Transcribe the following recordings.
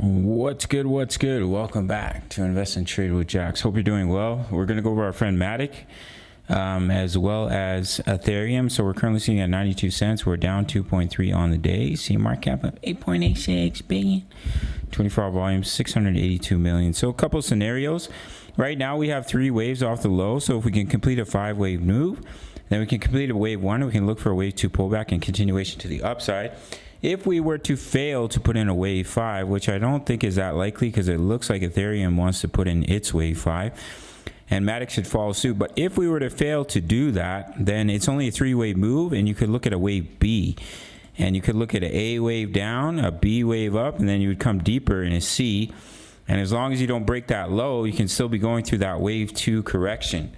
What's good? What's good? Welcome back to Invest and Trade with Jax. Hope you're doing well. We're going to go over our friend Matic as well as Ethereum. So we're currently sitting at 92 cents. We're down 2.3 on the day. See a market cap of 8.86 billion. 24-hour volume 682 million. So a couple of scenarios. Right now we have 3 waves off the low. So if we can complete a 5-wave move, then we can complete a wave 1. We can look for a wave 2 pullback and continuation to the upside. If we were to fail to put in a wave 5, which I don't think is that likely because it looks like Ethereum wants to put in its wave 5 and Matic should follow suit. But if we were to fail to do that, then it's only a 3-wave move, and you could look at a wave B, and you could look at an A wave down, a B wave up, and then you would come deeper in a C. And as long as you don't break that low, you can still be going through that wave 2 correction.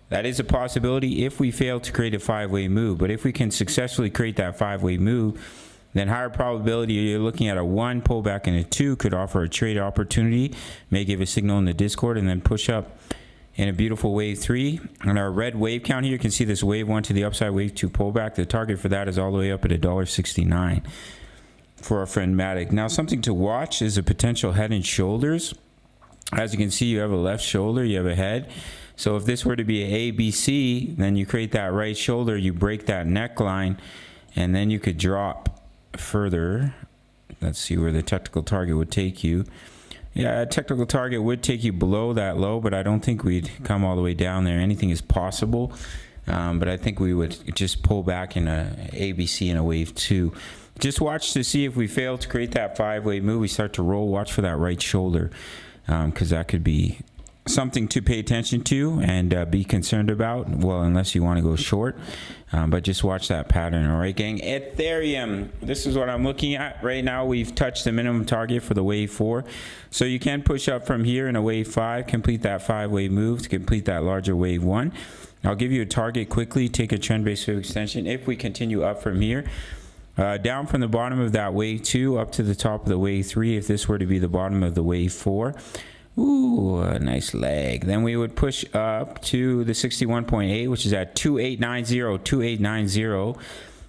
That is a possibility if we fail to create a 5-wave move. But if we can successfully create that 5-wave move, then higher probability you're looking at a 1 pullback and a 2 could offer a trade opportunity, may give a signal in the Discord, and then push up in a beautiful wave 3. On our red wave count here, you can see this wave 1 to the upside, wave 2 pullback. The target for that is all the way up at $1.69 for our friend Matic. Now, something to watch is a potential head and shoulders. As you can see, you have a left shoulder, you have a head. So if this were to be an ABC, then you create that right shoulder, you break that neckline, and then you could drop further. Let's see where the technical target would take you. Yeah, a technical target would take you below that low, but I don't think we'd come all the way down there. Anything is possible, but I think we would just pull back in a ABC in a wave 2. Just watch to see if we fail to create that 5-wave move, we start to roll. Watch for that right shoulder, because that could be something to pay attention to and be concerned about. Well, unless you want to go short, but just watch that pattern. All right, gang. Ethereum, this is what I'm looking at right now. We've touched the minimum target for the wave 4, so you can push up from here in a wave 5, complete that 5-wave move to complete that larger wave 1. I'll give you a target quickly. Take a trend-based extension. If we continue up from here, down from the bottom of that wave 2 up to the top of the wave 3, if this were to be the bottom of the wave 4, ooh, a nice leg. Then we would push up to the 61.8, which is at 2890. 2890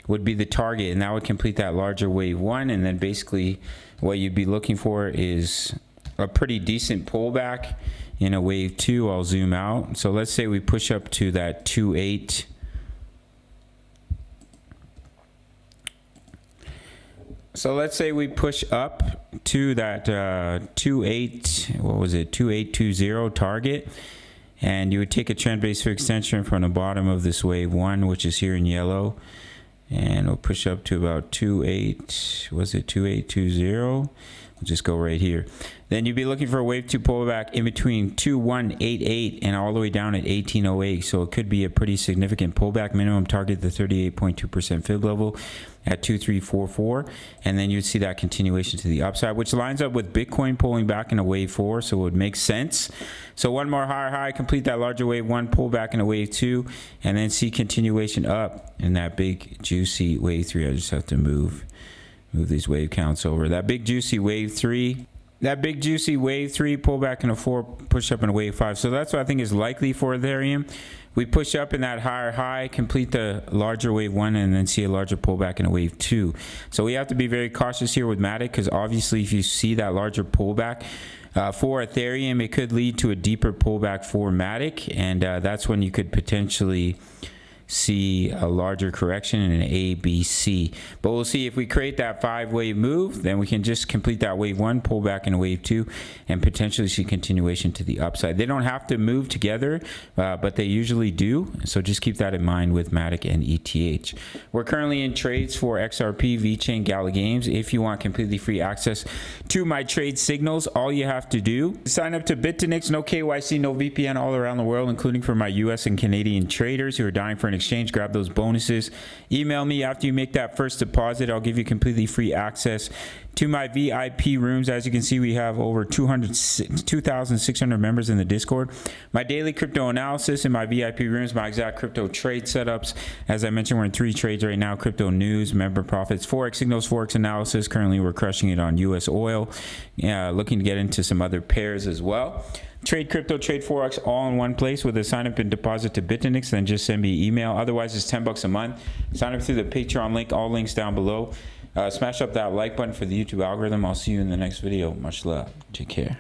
would be the target, and that would complete that larger wave 1. And then basically what you'd be looking for is a pretty decent pullback in a wave 2. I'll zoom out. So let's say we push up to that 28. So let's say we push up to that 2820 target, and you would take a trend base for extension from the bottom of this wave 1, which is here in yellow, and we'll push up to about 2820. We'll just go right here. Then you'd be looking for a wave 2 pullback in between 2188 and all the way down at 1808. So it could be a pretty significant pullback. Minimum target the 38.2% fib level at 2344, and then you'd see that continuation to the upside, which lines up with Bitcoin pulling back in a wave 4, so it would make sense. So one more higher high, complete that larger wave 1, pull back in a wave 2, and then see continuation up in that big juicy wave 3. I just have to move these wave counts over. That big juicy wave 3, pull back in a 4, push up in a wave 5. So that's what I think is likely for Ethereum. We push up in that higher high, complete the larger wave 1, and then see a larger pullback in a wave 2. So we have to be very cautious here with Matic, because obviously if you see that larger pullback for Ethereum, it could lead to a deeper pullback for Matic, and that's when you could potentially see a larger correction in an A, B, C. But we'll see if we create that 5-wave move, then we can just complete that wave 1, pull back in a wave 2, and potentially see continuation to the upside. They don't have to move together, but they usually do. So just keep that in mind with Matic and ETH. We're currently in trades for XRP, VeChain, Gala Games. If you want completely free access to my trade signals, all you have to do is sign up to Bitfinex. No KYC, no VPN, all around the world, including for my US and Canadian traders who are dying for an exchange. Grab those bonuses. Email me after you make that first deposit. I'll give you completely free access to my VIP rooms. As you can see, we have over 2,600 members in the Discord. My daily crypto analysis in my VIP rooms, my exact crypto trade setups. As I mentioned, we're in 3 trades right now: crypto news, member profits, Forex signals, Forex analysis. Currently, we're crushing it on US oil. Looking to get into some other pairs as well. Trade crypto, trade Forex, all in one place with a sign up and deposit to Bitfinex. Then just send me an email. Otherwise, it's $10 a month. Sign up through the Patreon link. All links down below. Smash up that like button for the YouTube algorithm. I'll see you in the next video. Much love. Take care.